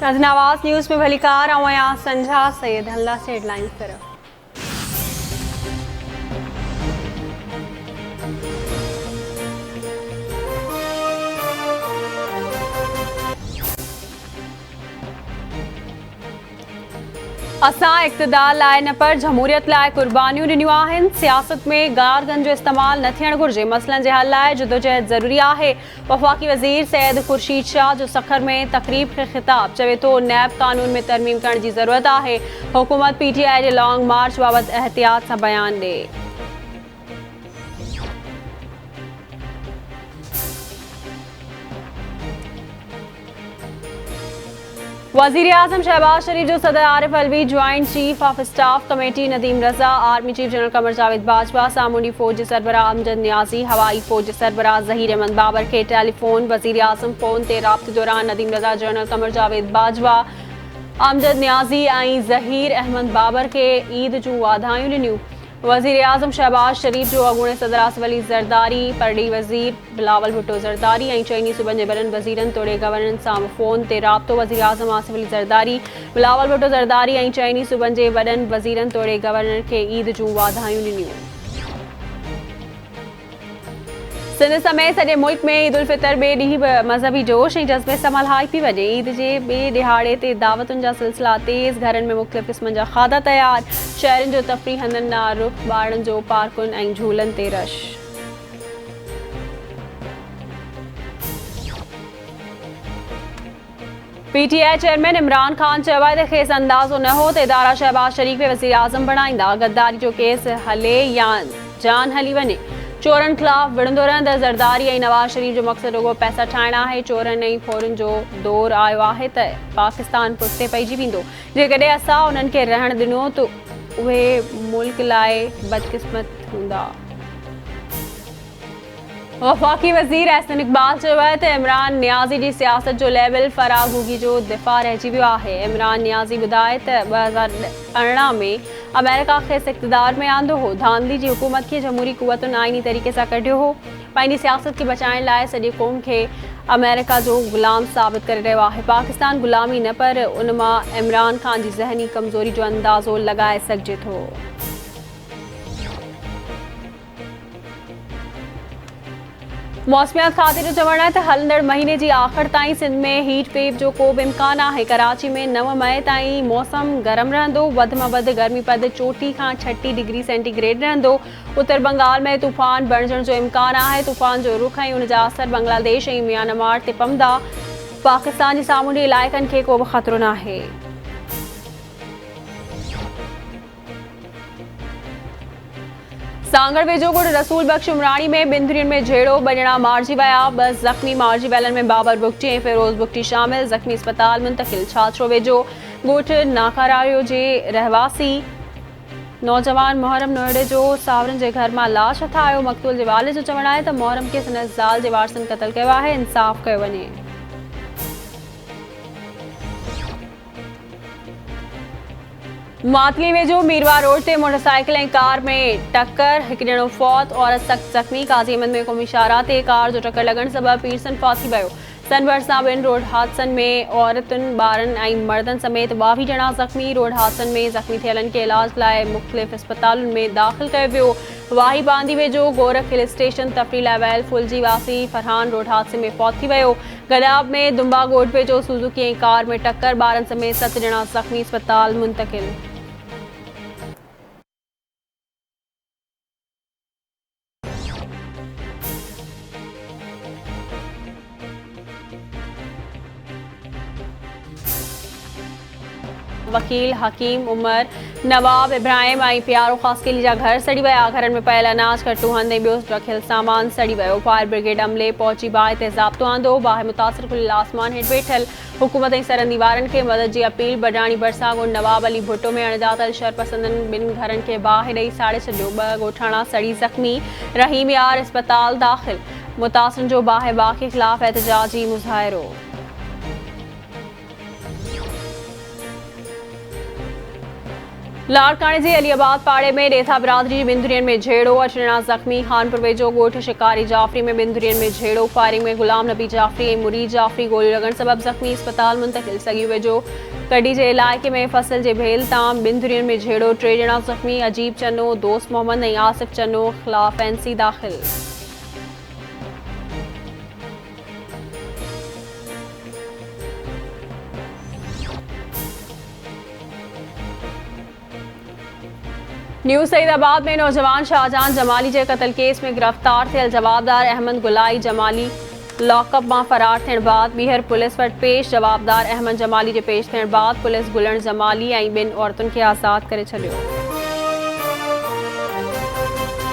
Nawaz news में भलीकार आया संझा सैयद हल्ला से हेडलाइंस तरफ। असां इक़्तिदार लाइ न पर जमहूरियत लाइ कुर्बानियूं ॾिनियूं आहिनि। सियासत में गारगन जो इस्तेमाल न थियणु घुरिजे। मसइलनि जे हल लाइ जदोजहद ज़रूरी आहे। वफ़ाक़ी वज़ीर सैयद खुर्शीद शाह जो सखर में तक़रीब खे ख़िताब, चवे थो नैब कानून में तरमीम करण जी ज़रूरत आहे। हुकूमत PTI जे लॉन्ग मार्च बाबति एहतियात सां बयान ॾे। वज़ीर आज़म शहबाज शरीफ जो सदर Arif Alvi, joint chief of staff committee Nadeem Raza, army chief general Qamar Javed Bajwa, सामूंडी फ़ौज जे सरबराह अमजद नियाज़ी, हवाई फ़ौज जे सरबराह ज़हीर अहमद बाबर के टेलीफोन वज़ीर आज़म फ़ोन ते राब्ते दौरान नदीम रज़ा, जनरल कमर जावेद बाजवा, अमजद नियाज़ी ऐं ज़हीर अहमद बाबर के ईद जूं वाधायूं ॾिनियूं। वज़ीर आज़म शहबाज शरीफ जो अॻूणे सदर आसिफ अली ज़रदारी, परॾी वज़ीर बिलावल भुट्टो ज़रदारी ऐं चइनी सूबनि जे वॾनि वज़ीरनि तोड़े गवर्नर सां फ़ोन ते राब्तो। वज़ीर आज़म आसिफ अली ज़रदारी, बिलावल भुट्टो ज़रदारी ऐं चइनी सूबनि जे वॾनि वज़ीरनि तोड़े गवर्नर खे ईद जूं वाधायूं ॾिनियूं। सिंध समेत सॼे मुल्क में ईद उल फितर ॿिए ॾींहुं बि मज़हबी जोश ऐं जज़्बे सां मल्हाई पई वञे। ईद जे ॿिए ॾिहाड़े ते दावतुनि जा सिलसिला तेज़, घरनि में मुख़्तलिफ़ क़िस्मनि जा खाधा तयार, शहरनि जो तफ़रीह हंधनि ॾांहुं रुख़, ॿारनि जो पार्कुनि ऐं झूलनि ते rush. PTI chairman Imran Khan चयो आहे त खेसि अंदाज़ो न हो त इदारा शहबाज शरीफ खे वज़ीर आज़म बणाईंदा। गद्दारी जो केस हले या जान हली वञे, चोरनि ख़िलाफ़ विढ़ंदो रहंदड़ ज़रदारी ऐं नवाज़ शरीफ जो मक़सदु रुॻो पैसा ठाहिणु आहे। चोरनि ऐं फोरनि जो दौरु आयो आहे त पाकिस्तान पुठिते पइजी वेंदो। जेकॾहिं असां उन्हनि खे रहणु ॾिनो त उहे मुल्क लाइ बदकिस्मत हूंदा। वफ़ाक़ी वज़ीर अहसन इक़बाल चयो आहे त इमरान नियाज़ी जी सियासत जो लेवल फराग हुगी जो दिफ़ा रहिजी वियो आहे। इमरान नियाज़ी ॿुधाए त 2018 में अमेरिका खेसि इक़्तिदार में आंदो हो। धांधली जी हुकूमत खे जमहूरी क़ुवतुनि आइनी तरीक़े सां कढियो हो। पंहिंजी सियासत खे बचाइण लाइ सॼे क़ौम खे अमेरिका जो ग़ुलाम साबित करे रहियो आहे। पाकिस्तान ग़ुलामी न, पर उन मां इमरान खान जी ज़हनी कमज़ोरी जो अंदाज़ो लॻाए सघिजे थो। मौसमियात खाते जो चवणु आहे त हलंदड़ महीने जी आख़िर ताईं सिंध में हीट वेव जो को बि इम्कान आहे। कराची में 9 मई ताईं मौसम गरम रहंदो। वधि में वधि गर्मीपद 34 खां 36 डिग्री सेंटीग्रेड रहंदो। उत्तर बंगाल में तूफ़ान बणिजण जो इम्कान आहे। तूफ़ान जो रुख ऐं उन जा असर बांग्लादेश ऐं म्यांमार ते पवंदा। पाकिस्तान जे सामूंडी इलाइक़नि खे को बि ख़तरो नाहे। सांगड़ वेझो गुड़ रसूल बख्श उमराणी में बिंदरियुनि में झेड़ो, ॿ मारिजी विया। 2 ज़ख़्मी, मारिजी वियलनि में बाबर बुगटी ऐं फिरोज़ बुगटी शामिल। ज़ख़्मी अस्पताल मुंतक़िल। छाछरो वेझो ॻोठ नाकारायो जे रहवासी नौजवान मुहर्रम नोएडे जो सावरनि जे घर मां लाश हथायो। मक़तूल जे वालिद जो चवणु आहे त मुहर्रम खे संदसि ज़ाल जे वारसनि क़तल कयो आहे। इंसाफ़ कयो वञे। मातली वेझो मीरवा रोड ते मोटरसाइकिल ऐं कार में टक्कर, हिकु ॼणो फौत, औरत सख़्त ज़ख़्मी। काज़ी अहमद में क़ौमी शाहराह ते कार जो टक्कर लॻण सबबि पीरसन फासी वियो। सन भरिसां 2 रोड हादसनि में औरतुनि, ॿारनि ऐं मर्दनि समेत 22 ॼणा ज़ख़्मी। रोड हादसनि में ज़ख़्मी थियलनि खे इलाज लाइ मुख़्तलिफ़ अस्पतालुनि में दाख़िल कयो वियो। वाही बांदी वेझो गोरख हिल स्टेशन तफ़रीह लाइ वियल फुलजी वासी फरहान रोड हादसे में फौत थी वियो। गडाब में दुंबा ॻोठ वेझो सुज़ुकी ऐं कार में टक्कर, ॿारनि समेत 7 ॼणा ज़ख़्मी, अस्पताल मुंतक़िल। वकील हकीम उमर, नवाब इब्राहिम ऐं प्यारो ख़ासकेली जा घर सड़ी विया। घरनि में पयल अनाज, कट्टू हंध ऐं ॿियो रखियल सामान सड़ी वियो। फायर ब्रिगेड अमले पहुची बाहि ते ज़ाब्तो आंदो। बाहि मुतासिर खुलियल आसमान हेठि वेठल हुकूमत ऐं सरहदी वारनि खे मदद जी अपील। बडाणी भरिसां ॻोठ नवाब अली भुट्टो में अणॼातल शरपसंदनि 2 घरनि खे बाहि ॾेई साड़े छॾियो। 2 ॻोठाणा सड़ी ज़ख़्मी। रहीम यार अस्पताल दाख़िल। मुतासिरनि जो बाहि बाग के ख़िलाफ़ एहतजाजी मुज़ाहिरो। लाड़काणे जे अलीआबाद पाड़े में ॾेथा बिरादरी जी ॿिनि धुरियुनि में झेड़ो, 8 ॼणा ज़ख़्मी। खानपुर वेझो ॻोठ शिकारी जाफ़री में ॿिनि धुरियुनि में झेड़ो, फायरिंग में गुलाम नबी जाफ़री ऐं मुरीद जाफ़री गोलियूं लॻण सबबि ज़ख़्मी, अस्पताल मुंतक़िल। सॻी वेझो कडी जे इलाइक़े में फसल जे भेल तां ॿिनि धुरियुनि में झेड़ो, 3 ॼणा ज़ख़्मी। अजीब चन्नो, दोस्त मोहम्मद ऐं आसिफ चन्नो ख़िलाफ़ एनसी दाख़िल। न्यू सईदाबाद में नौजवान शाहजहान जमाली के कत्ल केस में गिरफ्तार थियल जवाबदार अहमद गुलाई जमाली लॉकअप में फरार थियण बाद ॿीहर पुलिस वटि पेश। जवाबदार अहमद जमाली के पेश थियण बाद पुलिस गुलण जमाली ऐं ॿिनि औरतुनि खे आज़ाद करे छॾियो।